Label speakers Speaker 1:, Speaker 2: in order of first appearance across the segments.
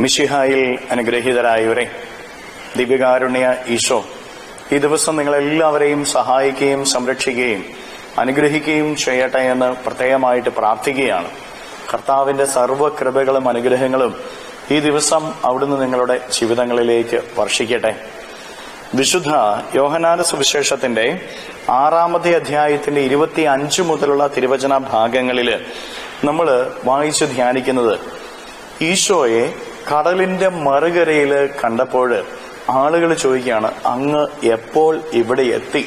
Speaker 1: മിശിഹായിൽ അനുഗ്രഹീതരായവരെ, ദിവ്യകാരുണ്യ ഈശോ ഈ ദിവസം നിങ്ങളെല്ലാവരെയും സഹായിക്കുകയും സംരക്ഷിക്കുകയും അനുഗ്രഹിക്കുകയും ചെയ്യട്ടെ എന്ന് പ്രത്യേകമായിട്ട് പ്രാർത്ഥിക്കുകയാണ്. കർത്താവിന്റെ സർവ്വകൃപകളും അനുഗ്രഹങ്ങളും ഈ ദിവസം അവിടുന്ന് നിങ്ങളുടെ ജീവിതങ്ങളിലേക്ക് വർഷിക്കട്ടെ. വിശുദ്ധ യോഹന്നാന്റെ സുവിശേഷത്തിന്റെ 6-ാമത്തെ അധ്യായത്തിന്റെ 25 മുതലുള്ള തിരുവചന ഭാഗങ്ങളില് നമ്മൾ വായിച്ച് ധ്യാനിക്കുന്നത്, ഈശോയെ കടലിന്റെ മറുകരയില് കണ്ടപ്പോൾ ആളുകൾ ചോദിക്കുകയാണ്, അങ്ങ് എപ്പോൾ ഇവിടെ എത്തി?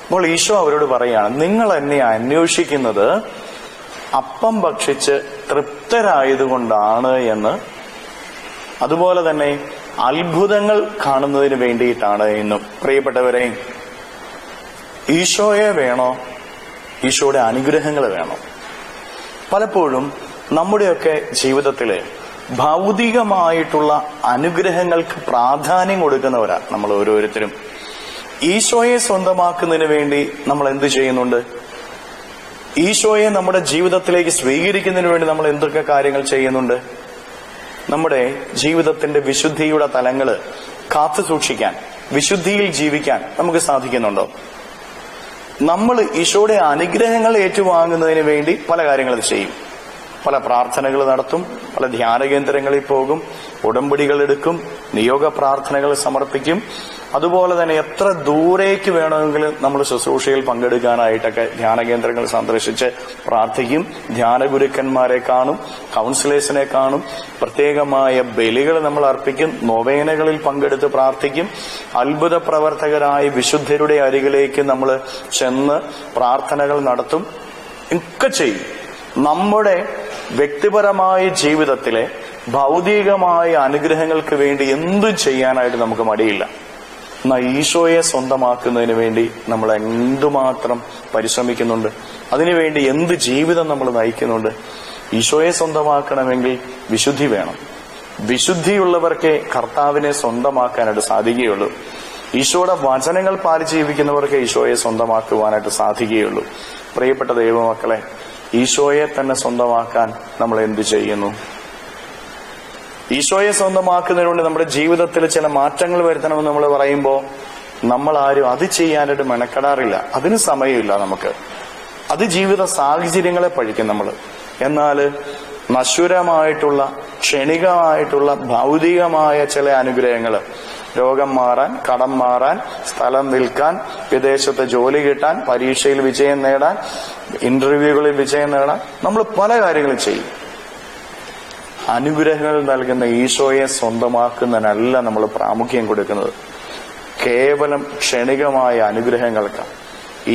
Speaker 1: അപ്പോൾ ഈശോ അവരോട് പറയാണ്, നിങ്ങൾ എന്നെ അന്വേഷിക്കുന്നത് അപ്പം ഭക്ഷിച്ച് തൃപ്തരായതുകൊണ്ടാണ് എന്ന്, അതുപോലെ തന്നെ അത്ഭുതങ്ങൾ കാണുന്നതിന് വേണ്ടിയിട്ടാണ് എന്നും. പ്രിയപ്പെട്ടവരെ, ഈശോയെ വേണോ, ഈശോയുടെ അനുഗ്രഹങ്ങൾ വേണോ? പലപ്പോഴും നമ്മുടെയൊക്കെ ജീവിതത്തില് ഭൗതികമായിട്ടുള്ള അനുഗ്രഹങ്ങൾക്ക് പ്രാധാന്യം കൊടുക്കുന്നവരാണ് നമ്മൾ ഓരോരുത്തരും. ഈശോയെ സ്വന്തമാക്കുന്നതിന് വേണ്ടി നമ്മൾ എന്ത് ചെയ്യുന്നുണ്ട്? ഈശോയെ നമ്മുടെ ജീവിതത്തിലേക്ക് സ്വീകരിക്കുന്നതിന് വേണ്ടി നമ്മൾ എന്തൊക്കെ കാര്യങ്ങൾ ചെയ്യുന്നുണ്ട്? നമ്മുടെ ജീവിതത്തിന്റെ വിശുദ്ധിയുടെ തലങ്ങള് കാത്തു സൂക്ഷിക്കാൻ, വിശുദ്ധിയിൽ ജീവിക്കാൻ നമുക്ക് സാധിക്കുന്നുണ്ടോ? നമ്മൾ ഈശോയുടെ അനുഗ്രഹങ്ങൾ ഏറ്റുവാങ്ങുന്നതിന് വേണ്ടി പല കാര്യങ്ങൾ ചെയ്യും. പല പ്രാർത്ഥനകൾ നടത്തും, പല ധ്യാന കേന്ദ്രങ്ങളിൽ പോകും, ഉടമ്പടികൾ എടുക്കും, നിയോഗ പ്രാർത്ഥനകൾ സമർപ്പിക്കും. അതുപോലെ തന്നെ എത്ര ദൂരേക്ക് വേണമെങ്കിലും നമ്മൾ ശുശ്രൂഷയിൽ പങ്കെടുക്കാനായിട്ടൊക്കെ ധ്യാന കേന്ദ്രങ്ങൾ സന്ദർശിച്ച് പ്രാർത്ഥിക്കും. ധ്യാന ഗുരുക്കന്മാരെ കാണും, കൗൺസിലേഴ്സിനെ കാണും, പ്രത്യേകമായ ബലികൾ നമ്മൾ അർപ്പിക്കും, നൊവേനകളിൽ പങ്കെടുത്ത് പ്രാർത്ഥിക്കും. അത്ഭുത പ്രവർത്തകരായ വിശുദ്ധരുടെ അരികിലേക്ക് നമ്മൾ ചെന്ന് പ്രാർത്ഥനകൾ നടത്തും, ഒക്കെ ചെയ്യും. നമ്മുടെ വ്യക്തിപരമായ ജീവിതത്തിലെ ഭൗതികമായ അനുഗ്രഹങ്ങൾക്ക് വേണ്ടി എന്തും ചെയ്യാനായിട്ട് നമുക്ക് മടിയില്ല. എന്നാൽ ഈശോയെ സ്വന്തമാക്കുന്നതിന് വേണ്ടി നമ്മൾ എന്തുമാത്രം പരിശ്രമിക്കുന്നുണ്ട്, അതിനുവേണ്ടി എന്ത് ജീവിതം നമ്മൾ നയിക്കുന്നുണ്ട്? ഈശോയെ സ്വന്തമാക്കണമെങ്കിൽ വിശുദ്ധി വേണം. വിശുദ്ധിയുള്ളവർക്കേ കർത്താവിനെ സ്വന്തമാക്കാനായിട്ട് സാധിക്കുകയുള്ളൂ. ഈശോയുടെ വചനങ്ങൾ പാലിച്ച് ജീവിക്കുന്നവർക്ക് ഈശോയെ സ്വന്തമാക്കുവാനായിട്ട് സാധിക്കുകയുള്ളൂ. പ്രിയപ്പെട്ട ദൈവമക്കളെ, ഈശോയെ തന്നെ സ്വന്തമാക്കാൻ നമ്മൾ എന്ത് ചെയ്യുന്നു? ഈശോയെ സ്വന്തമാക്കുന്നതിനുകൊണ്ട് നമ്മുടെ ജീവിതത്തിൽ ചില മാറ്റങ്ങൾ വരുത്തണമെന്ന് നമ്മൾ പറയുമ്പോൾ നമ്മൾ ആരും അത് ചെയ്യാനായിട്ട് മെനക്കെടാറില്ല. അതിന് സമയമില്ല നമുക്ക്. അത് ജീവിത സാഹചര്യങ്ങളെ പഴിക്കും നമ്മൾ. എന്നാൽ നശ്വരമായിട്ടുള്ള, ക്ഷണികമായിട്ടുള്ള, ഭൗതികമായ ചില അനുഗ്രഹങ്ങൾ, രോഗം മാറാൻ, കടം മാറാൻ, സ്ഥലം വിൽക്കാൻ, വിദേശത്ത് ജോലി കിട്ടാൻ, പരീക്ഷയിൽ വിജയം നേടാൻ, ഇന്റർവ്യൂകളിൽ വിജയം നേടാൻ, നമ്മൾ പല കാര്യങ്ങളും ചെയ്യും. അനുഗ്രഹങ്ങൾ നൽകുന്ന ഈശോയെ സ്വന്തമാക്കുന്നതിനല്ല നമ്മൾ പ്രാമുഖ്യം കൊടുക്കുന്നത്. കേവലം ക്ഷണികമായ അനുഗ്രഹങ്ങൾക്ക്.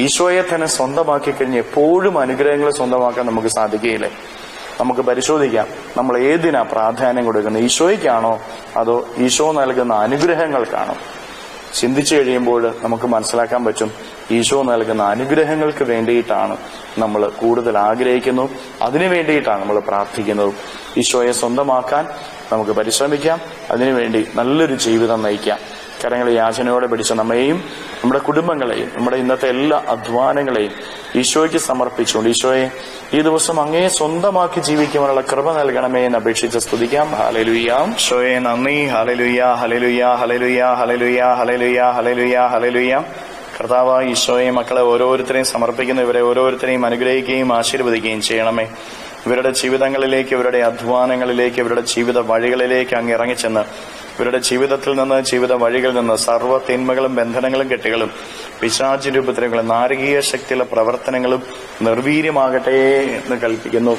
Speaker 1: ഈശോയെ തന്നെ സ്വന്തമാക്കി കഴിഞ്ഞ് എപ്പോഴും അനുഗ്രഹങ്ങൾ സ്വന്തമാക്കാൻ നമുക്ക് സാധിക്കുകയില്ലേ? നമുക്ക് പരിശോധിക്കാം, നമ്മൾ ഏതിനാ പ്രാധാന്യം കൊടുക്കുന്നത്? ഈശോയ്ക്കാണോ അതോ ഈശോ നൽകുന്ന അനുഗ്രഹങ്ങൾക്കാണോ? ചിന്തിച്ചു കഴിയുമ്പോൾ നമുക്ക് മനസ്സിലാക്കാൻ പറ്റും, ഈശോ നൽകുന്ന അനുഗ്രഹങ്ങൾക്ക് വേണ്ടിയിട്ടാണ് നമ്മൾ കൂടുതൽ ആഗ്രഹിക്കുന്നു, അതിനു വേണ്ടിയിട്ടാണ് നമ്മൾ പ്രാർത്ഥിക്കുന്നത്. ഈശോയെ സ്വന്തമാക്കാൻ നമുക്ക് പരിശ്രമിക്കാം, അതിനുവേണ്ടി നല്ലൊരു ജീവിതം നയിക്കാം. കരങ്ങളെ യാചനയോടെ പിടിച്ച നമ്മയെയും നമ്മുടെ കുടുംബങ്ങളെയും നമ്മുടെ ഇന്നത്തെ എല്ലാ അധ്വാനങ്ങളെയും ഈശോയ്ക്ക് സമർപ്പിച്ചുകൊണ്ട്, ഈശോയെ ഈ ദിവസം അങ്ങയെ സ്വന്തമാക്കി ജീവിക്കുവാനുള്ള കൃപ നൽകണമേ എന്ന് അപേക്ഷിച്ച് സ്തുതിക്കാം. ഹല്ലേലൂയ. ഈശോയെ നന്ദി. ഹല്ലേലൂയ, ഹല്ലേലൂയ, ഹല്ലേലൂയ, ഹല്ലേലൂയ, ഹല്ലേലൂയ, ഹല്ലേലൂയ, ഹല്ലേലൂയ. കർത്താവായ ഈശോയെ മക്കളെ ഓരോരുത്തരെയും സമർപ്പിക്കുന്ന ഇവരെ ഓരോരുത്തരെയും അനുഗ്രഹിക്കുകയും ആശീർവദിക്കുകയും ചെയ്യണമേ. ഇവരുടെ ജീവിതങ്ങളിലേക്ക്, ഇവരുടെ അധ്വാനങ്ങളിലേക്ക്, ഇവരുടെ ജീവിത വഴികളിലേക്ക് അങ്ങ് ഇറങ്ങിച്ചെന്ന് ഇവരുടെ ജീവിതത്തിൽ നിന്ന്, ജീവിത വഴികളിൽ നിന്ന് സർവ്വ തിന്മകളും ബന്ധനങ്ങളും കെട്ടുകളും പിശാചി രൂപത്തിലും നാരകീയ ശക്തിയുള്ള പ്രവർത്തനങ്ങളും നിർവീര്യമാകട്ടെ എന്ന് കൽപ്പിക്കുന്നു.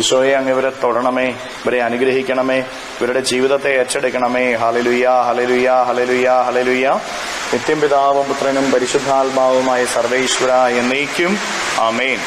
Speaker 1: ഈശോയെ അങ്ങ് ഇവരെ തൊടണമേ, ഇവരെ അനുഗ്രഹിക്കണമേ, ഇവരുടെ ജീവിതത്തെ ഏറ്റെടുക്കണമേ. ഹല്ലേലൂയ, ഹല്ലേലൂയ, ഹല്ലേലൂയ, ഹല്ലേലൂയ. നിത്യം പിതാവും പുത്രനും പരിശുദ്ധാത്മാവുമായ സർവേശ്വര എന്നേക്കും ആമേൻ.